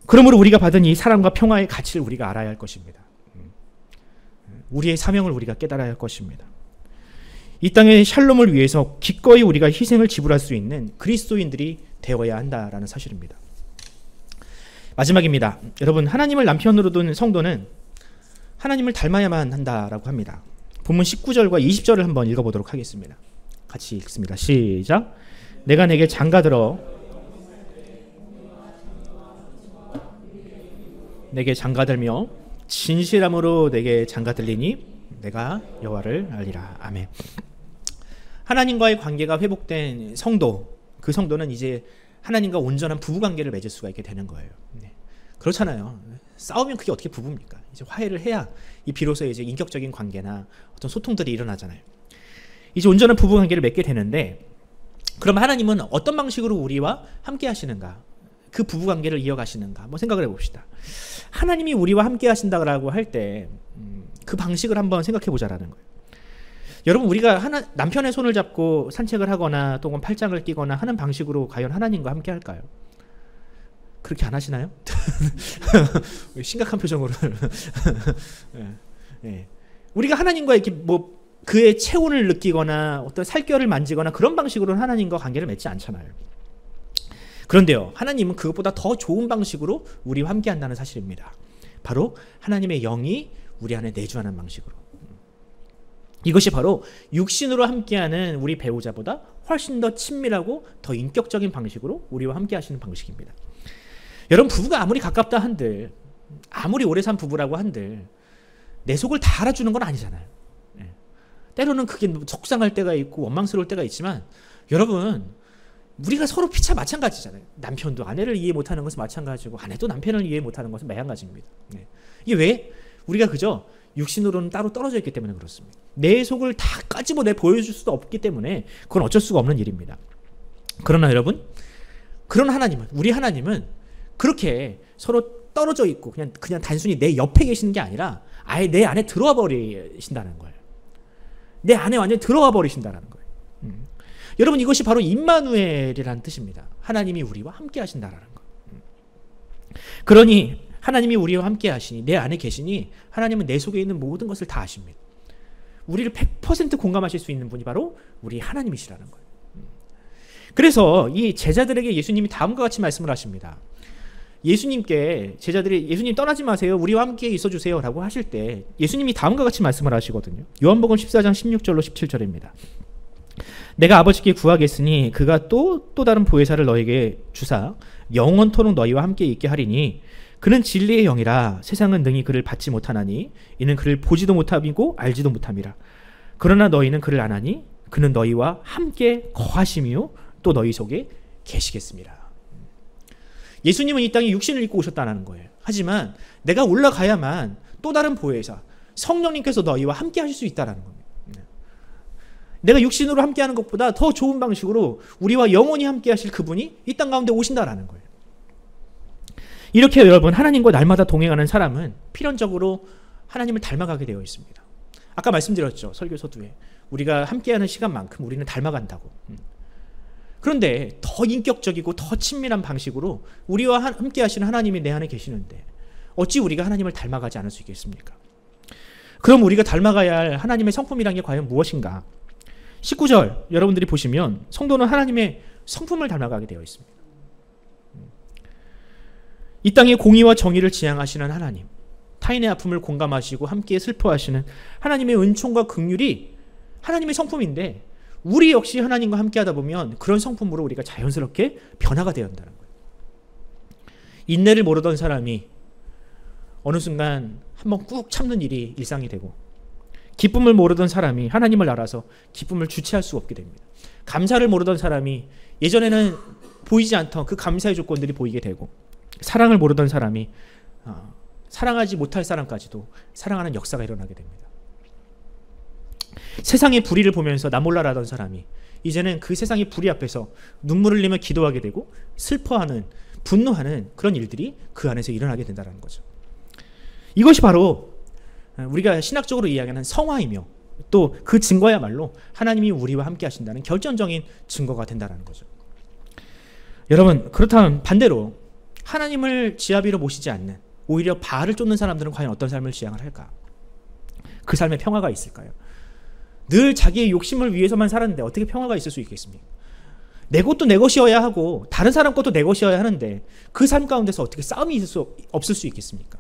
그러므로 우리가 받은 이 사랑과 평화의 가치를 우리가 알아야 할 것입니다. 우리의 사명을 우리가 깨달아야 할 것입니다. 이 땅의 샬롬을 위해서 기꺼이 우리가 희생을 지불할 수 있는 그리스도인들이 되어야 한다라는 사실입니다. 마지막입니다. 여러분, 하나님을 남편으로 둔 성도는 하나님을 닮아야만 한다라고 합니다. 본문 19절과 20절을 한번 읽어보도록 하겠습니다. 같이 읽습니다. 시작. 내가 내게 장가들어 내게 장가들며 진실함으로 내게 장가들리니 내가 여호와를 알리라. 아멘. 하나님과의 관계가 회복된 성도, 그 성도는 이제 하나님과 온전한 부부관계를 맺을 수가 있게 되는 거예요. 그렇잖아요. 싸우면 그게 어떻게 부부입니까? 이제 화해를 해야 이 비로소 이제 인격적인 관계나 어떤 소통들이 일어나잖아요. 이제 온전한 부부관계를 맺게 되는데, 그럼 하나님은 어떤 방식으로 우리와 함께 하시는가? 그 부부관계를 이어가시는가? 한번 생각을 해봅시다. 하나님이 우리와 함께 하신다고 할 때 그 방식을 한번 생각해 보자라는 거예요. 여러분, 우리가 남편의 손을 잡고 산책을 하거나 또는 팔짱을 끼거나 하는 방식으로 과연 하나님과 함께 할까요? 그렇게 안 하시나요? 심각한 표정으로. 네. 우리가 하나님과 이렇게 그의 체온을 느끼거나 어떤 살결을 만지거나 그런 방식으로는 하나님과 관계를 맺지 않잖아요. 그런데요, 하나님은 그것보다 더 좋은 방식으로 우리와 함께 한다는 사실입니다. 바로 하나님의 영이 우리 안에 내주하는 방식으로. 이것이 바로 육신으로 함께하는 우리 배우자보다 훨씬 더 친밀하고 더 인격적인 방식으로 우리와 함께 하시는 방식입니다. 여러분, 부부가 아무리 가깝다 한들, 아무리 오래 산 부부라고 한들 내 속을 다 알아주는 건 아니잖아요. 때로는 그게 속상할 때가 있고 원망스러울 때가 있지만, 여러분, 우리가 서로 피차 마찬가지잖아요. 남편도 아내를 이해 못하는 것은 마찬가지고 아내도 남편을 이해 못하는 것은 마찬가지입니다. 이게 왜? 우리가 그저 육신으로는 따로 떨어져 있기 때문에 그렇습니다. 내 속을 다 까집어 보여줄 수도 없기 때문에 그건 어쩔 수가 없는 일입니다. 그러나 여러분, 그런 하나님은, 우리 하나님은 그렇게 서로 떨어져 있고 그냥 단순히 내 옆에 계시는 게 아니라 아예 내 안에 들어와 버리신다는 거예요. 내 안에 완전히 들어와 버리신다는 거예요. 여러분, 이것이 바로 임마누엘이라는 뜻입니다. 하나님이 우리와 함께 하신다라는 거. 그러니 하나님이 우리와 함께 하시니, 내 안에 계시니 하나님은 내 속에 있는 모든 것을 다 아십니다. 우리를 100% 공감하실 수 있는 분이 바로 우리 하나님이시라는 거예요. 그래서 이 제자들에게 예수님이 다음과 같이 말씀을 하십니다. 예수님께 제자들이 예수님 떠나지 마세요. 우리와 함께 있어 주세요. 라고 하실 때 예수님이 다음과 같이 말씀을 하시거든요. 요한복음 14장 16절로 17절입니다. 내가 아버지께 구하겠으니 그가 또 다른 보혜사를 너에게 주사 영원토록 너희와 함께 있게 하리니 그는 진리의 영이라 세상은 능히 그를 받지 못하나니 이는 그를 보지도 못함이고 알지도 못함이라. 그러나 너희는 그를 아나니 그는 너희와 함께 거하시며 또 너희 속에 계시겠습니다. 예수님은 이 땅에 육신을 입고 오셨다는 거예요. 하지만 내가 올라가야만 또 다른 보혜사 성령님께서 너희와 함께 하실 수 있다는 겁니다. 내가 육신으로 함께하는 것보다 더 좋은 방식으로 우리와 영원히 함께 하실 그분이 이 땅 가운데 오신다라는 거예요. 이렇게 여러분, 하나님과 날마다 동행하는 사람은 필연적으로 하나님을 닮아가게 되어 있습니다. 아까 말씀드렸죠. 설교 서두에. 우리가 함께하는 시간만큼 우리는 닮아간다고. 그런데 더 인격적이고 더 친밀한 방식으로 우리와 함께 하시는 하나님이 내 안에 계시는데 어찌 우리가 하나님을 닮아가지 않을 수 있겠습니까? 그럼 우리가 닮아가야 할 하나님의 성품이란 게 과연 무엇인가? 19절 여러분들이 보시면 성도는 하나님의 성품을 닮아가게 되어 있습니다. 이 땅의 공의와 정의를 지향하시는 하나님, 타인의 아픔을 공감하시고 함께 슬퍼하시는 하나님의 은총과 긍휼이 하나님의 성품인데 우리 역시 하나님과 함께 하다 보면 그런 성품으로 우리가 자연스럽게 변화가 되어야 한다는 거예요. 인내를 모르던 사람이 어느 순간 한번 꾹 참는 일이 일상이 되고, 기쁨을 모르던 사람이 하나님을 알아서 기쁨을 주체할 수 없게 됩니다. 감사를 모르던 사람이 예전에는 보이지 않던 그 감사의 조건들이 보이게 되고, 사랑을 모르던 사람이 사랑하지 못할 사람까지도 사랑하는 역사가 일어나게 됩니다. 세상의 불의를 보면서 나 몰라라던 사람이 이제는 그 세상의 불의 앞에서 눈물을 흘리며 기도하게 되고 슬퍼하는, 분노하는 그런 일들이 그 안에서 일어나게 된다는 거죠. 이것이 바로 우리가 신학적으로 이야기하는 성화이며 또 그 증거야말로 하나님이 우리와 함께 하신다는 결정적인 증거가 된다는 거죠. 여러분, 그렇다면 반대로 하나님을 지아비로 모시지 않는, 오히려 바알을 쫓는 사람들은 과연 어떤 삶을 지향을 할까? 그 삶에 평화가 있을까요? 늘 자기의 욕심을 위해서만 살았는데 어떻게 평화가 있을 수 있겠습니까? 내 것도 내 것이어야 하고 다른 사람 것도 내 것이어야 하는데 그 삶 가운데서 어떻게 싸움이 없을 수 있겠습니까?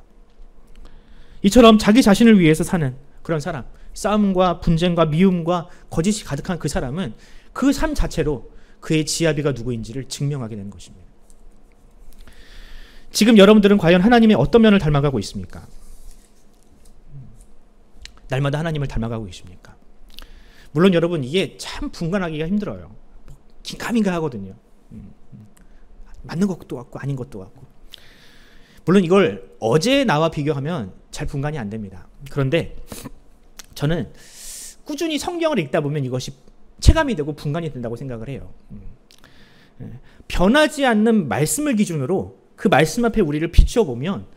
이처럼 자기 자신을 위해서 사는 그런 사람, 싸움과 분쟁과 미움과 거짓이 가득한 그 사람은 그 삶 자체로 그의 지아비가 누구인지를 증명하게 되는 것입니다. 지금 여러분들은 과연 하나님의 어떤 면을 닮아가고 있습니까? 날마다 하나님을 닮아가고 계십니까? 물론 여러분, 이게 참 분간하기가 힘들어요. 긴가민가 하거든요. 맞는 것도 같고 아닌 것도 같고. 물론 이걸 어제 나와 비교하면 잘 분간이 안 됩니다. 그런데 저는 꾸준히 성경을 읽다 보면 이것이 체감이 되고 분간이 된다고 생각을 해요. 변하지 않는 말씀을 기준으로 그 말씀 앞에 우리를 비추어 보면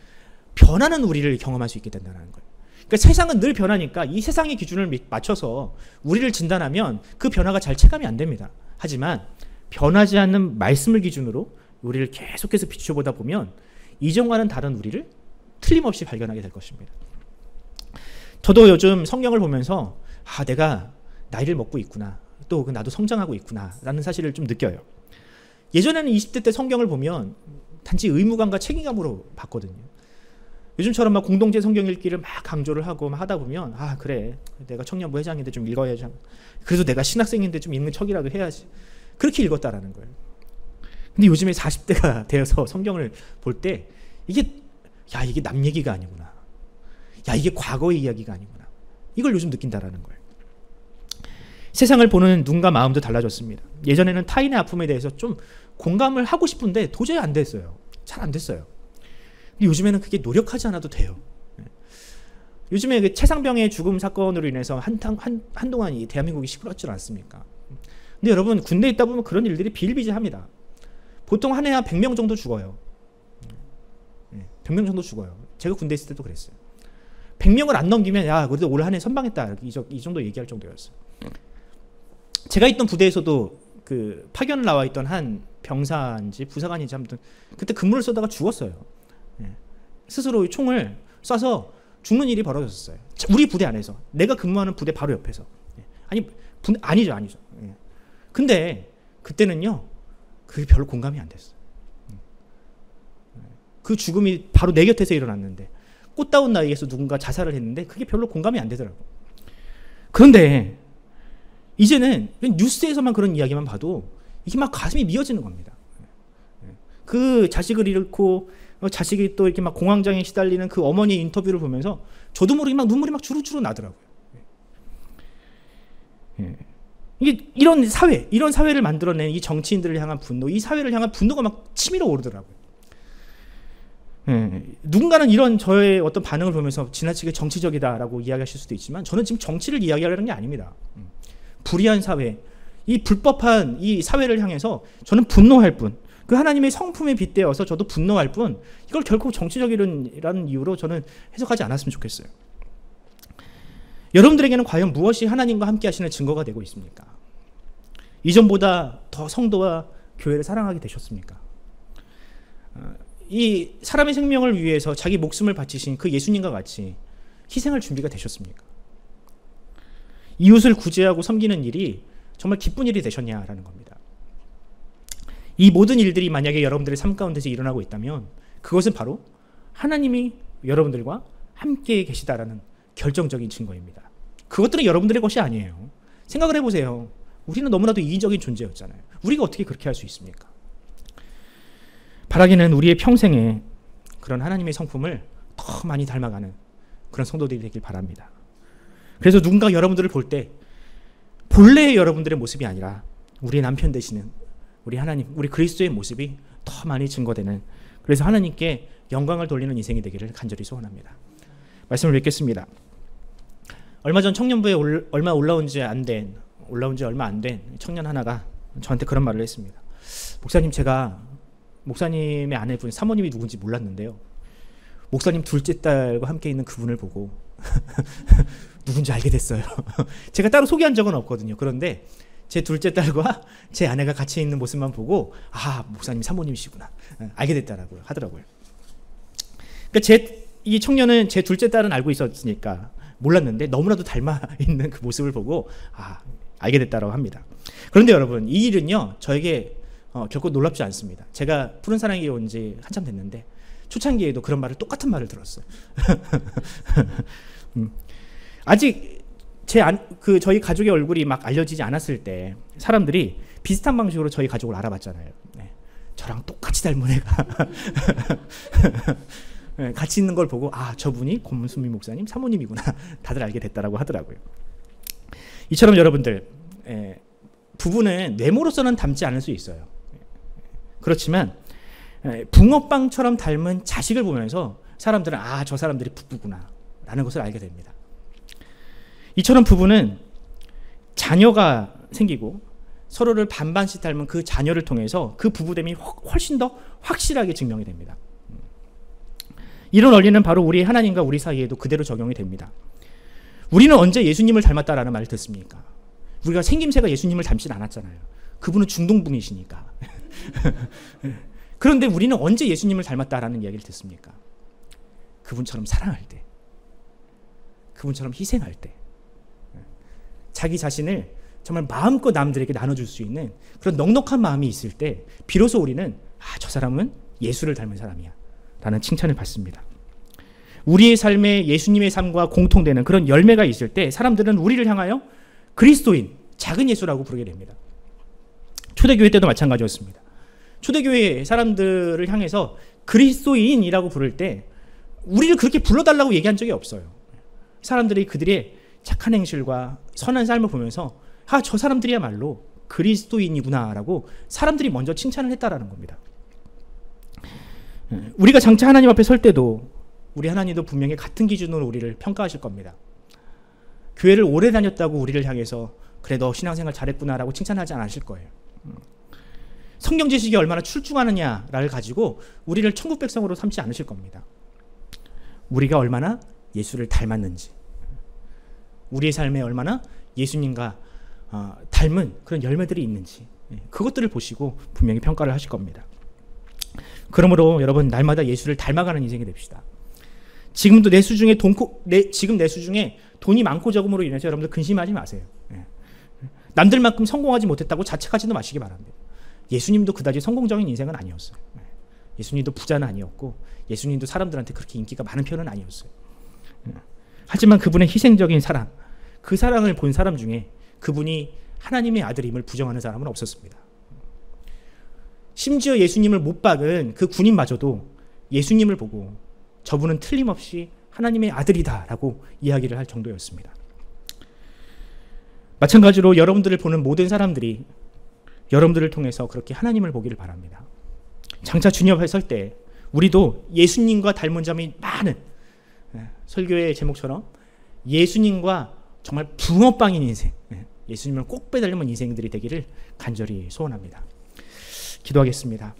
변하는 우리를 경험할 수 있게 된다는 거예요. 그러니까 세상은 늘 변하니까 이 세상의 기준을 맞춰서 우리를 진단하면 그 변화가 잘 체감이 안 됩니다. 하지만 변하지 않는 말씀을 기준으로 우리를 계속해서 비추어보다 보면 이전과는 다른 우리를 틀림없이 발견하게 될 것입니다. 저도 요즘 성경을 보면서 내가 나이를 먹고 있구나, 또 나도 성장하고 있구나 라는 사실을 좀 느껴요. 예전에는 20대 때 성경을 보면 단지 의무감과 책임감으로 봤거든요. 요즘처럼 막 공동체 성경 읽기를 막 강조를 하고 막 하다 보면 그래, 내가 청년부 회장인데 좀 읽어야지, 그래도 내가 신학생인데 좀 읽는 척이라도 해야지, 그렇게 읽었다라는 거예요. 근데 요즘에 40대가 되어서 성경을 볼 때 이게 남 얘기가 아니구나, 이게 과거의 이야기가 아니구나, 이걸 요즘 느낀다라는 거예요. 세상을 보는 눈과 마음도 달라졌습니다. 예전에는 타인의 아픔에 대해서 좀 공감을 하고 싶은데 도저히 안 됐어요. 잘 안 됐어요. 근데 요즘에는 그게 노력하지 않아도 돼요. 요즘에 그 최상병의 죽음 사건으로 인해서 한동안 이 대한민국이 시끄럽지 않습니까? 근데 여러분, 군대에 있다 보면 그런 일들이 비일비재합니다. 보통 한 해 한 100명 정도 죽어요. 100명 정도 죽어요. 제가 군대 있을 때도 그랬어요. 100명을 안 넘기면 그래도 올 한 해 선방했다, 이 정도 얘기할 정도였어요. 제가 있던 부대에서도 그 파견을 나와 있던 한 병사인지 부사관인지 아무튼 그때 근무를 쏘다가 죽었어요. 스스로 총을 쏴서 죽는 일이 벌어졌어요. 우리 부대 안에서, 내가 근무하는 부대 바로 옆에서. 아니죠. 근데 그때는요, 그게 별로 공감이 안 됐어요. 그 죽음이 바로 내 곁에서 일어났는데, 꽃다운 나이에서 누군가 자살을 했는데 그게 별로 공감이 안 되더라고. 그런데 이제는 뉴스에서만 그런 이야기만 봐도 이게 막 가슴이 미어지는 겁니다. 그 자식을 잃고 자식이 또 이렇게 막 공황장애에 시달리는 그 어머니의 인터뷰를 보면서 저도 모르게 막 눈물이 막 주르주르 나더라고요. 이게 이런 사회를 만들어낸 이 정치인들을 향한 분노, 이 사회를 향한 분노가 막 치밀어 오르더라고요. 누군가는 이런 저의 어떤 반응을 보면서 지나치게 정치적이다라고 이야기하실 수도 있지만, 저는 지금 정치를 이야기하려는 게 아닙니다. 불의한 사회, 이 불법한 이 사회를 향해서 저는 분노할 뿐, 그 하나님의 성품에 빗대어서 저도 분노할 뿐, 이걸 결코 정치적이라는 이유로 저는 해석하지 않았으면 좋겠어요. 여러분들에게는 과연 무엇이 하나님과 함께 하시는 증거가 되고 있습니까? 이전보다 더 성도와 교회를 사랑하게 되셨습니까? 이 사람의 생명을 위해서 자기 목숨을 바치신 그 예수님과 같이 희생할 준비가 되셨습니까? 이웃을 구제하고 섬기는 일이 정말 기쁜 일이 되셨냐라는 겁니다. 이 모든 일들이 만약에 여러분들의 삶 가운데서 일어나고 있다면 그것은 바로 하나님이 여러분들과 함께 계시다라는 결정적인 증거입니다. 그것들은 여러분들의 것이 아니에요. 생각을 해보세요. 우리는 너무나도 이기적인 존재였잖아요. 우리가 어떻게 그렇게 할 수 있습니까? 바라기는 우리의 평생에 그런 하나님의 성품을 더 많이 닮아가는 그런 성도들이 되길 바랍니다. 그래서 누군가 여러분들을 볼 때 본래의 여러분들의 모습이 아니라 우리 남편 되시는 우리 하나님, 우리 그리스도의 모습이 더 많이 증거되는, 그래서 하나님께 영광을 돌리는 인생이 되기를 간절히 소원합니다. 말씀을 뵙겠습니다. 얼마 전 청년부에 올라온 지 얼마 안 된 청년 하나가 저한테 그런 말을 했습니다. 목사님, 제가 목사님의 아내분, 사모님이 누군지 몰랐는데요, 목사님 둘째 딸과 함께 있는 그분을 보고 누군지 알게 됐어요. 제가 따로 소개한 적은 없거든요. 그런데 제 둘째 딸과 제 아내가 같이 있는 모습만 보고, 아, 목사님 사모님이시구나, 알게 됐다라고 하더라고요. 그러니까 이 청년은 제 둘째 딸은 알고 있었으니까 몰랐는데 너무나도 닮아 있는 그 모습을 보고 알게 됐다라고 합니다. 그런데 여러분, 이 일은요 저에게 결코 놀랍지 않습니다. 제가 푸른 사랑에 온 지 한참 됐는데 초창기에도 그런 말을, 똑같은 말을 들었어요. 아직 저희 가족의 얼굴이 막 알려지지 않았을 때 사람들이 비슷한 방식으로 저희 가족을 알아봤잖아요. 네. 저랑 똑같이 닮은 애가 네, 같이 있는 걸 보고, 아, 저분이 권문수미 목사님 사모님이구나, 다들 알게 됐다라고 하더라고요. 이처럼 여러분들, 부부는 외모로서는 닮지 않을 수 있어요. 그렇지만 붕어빵처럼 닮은 자식을 보면서 사람들은, 아, 저 사람들이 부부구나 라는 것을 알게 됩니다. 이처럼 부부는 자녀가 생기고 서로를 반반씩 닮은 그 자녀를 통해서 그 부부됨이 훨씬 더 확실하게 증명이 됩니다. 이런 원리는 바로 우리 하나님과 우리 사이에도 그대로 적용이 됩니다. 우리는 언제 예수님을 닮았다라는 말을 듣습니까? 우리가 생김새가 예수님을 닮진 않았잖아요. 그분은 중동분이시니까. 그런데 우리는 언제 예수님을 닮았다라는 이야기를 듣습니까? 그분처럼 사랑할 때, 그분처럼 희생할 때, 자기 자신을 정말 마음껏 남들에게 나눠줄 수 있는 그런 넉넉한 마음이 있을 때 비로소 우리는, 아, 저 사람은 예수를 닮은 사람이야 라는 칭찬을 받습니다. 우리의 삶에 예수님의 삶과 공통되는 그런 열매가 있을 때 사람들은 우리를 향하여 그리스도인, 작은 예수라고 부르게 됩니다. 초대교회 때도 마찬가지였습니다. 초대교회 사람들을 향해서 그리스도인이라고 부를 때 우리를 그렇게 불러달라고 얘기한 적이 없어요. 사람들이 그들의 착한 행실과 선한 삶을 보면서, 아, 저 사람들이야말로 그리스도인이구나라고 사람들이 먼저 칭찬을 했다라는 겁니다. 우리가 장차 하나님 앞에 설 때도 우리 하나님도 분명히 같은 기준으로 우리를 평가하실 겁니다. 교회를 오래 다녔다고 우리를 향해서, 그래, 너 신앙생활 잘했구나라고 칭찬하지 않으실 거예요. 성경 지식이 얼마나 출중하느냐를 가지고 우리를 천국 백성으로 삼지 않으실 겁니다. 우리가 얼마나 예수를 닮았는지, 우리의 삶에 얼마나 예수님과 닮은 그런 열매들이 있는지, 그것들을 보시고 분명히 평가를 하실 겁니다. 그러므로 여러분, 날마다 예수를 닮아가는 인생이 됩시다. 지금도 내 수중에 돈이 많고 적음으로 인해서 여러분들 근심하지 마세요. 남들만큼 성공하지 못했다고 자책하지도 마시기 바랍니다. 예수님도 그다지 성공적인 인생은 아니었어요. 예수님도 부자는 아니었고 예수님도 사람들한테 그렇게 인기가 많은 편은 아니었어요. 하지만 그분의 희생적인 사랑, 그 사랑을 본 사람 중에 그분이 하나님의 아들임을 부정하는 사람은 없었습니다. 심지어 예수님을 못 박은 그 군인마저도 예수님을 보고 저분은 틀림없이 하나님의 아들이다라고 이야기를 할 정도였습니다. 마찬가지로 여러분들을 보는 모든 사람들이 여러분들을 통해서 그렇게 하나님을 보기를 바랍니다. 장차 주님 앞에 설 때 우리도 예수님과 닮은 점이 많은, 설교의 제목처럼 예수님과 정말 붕어빵인 인생, 예수님을 꼭 빼닮은 인생들이 되기를 간절히 소원합니다. 기도하겠습니다.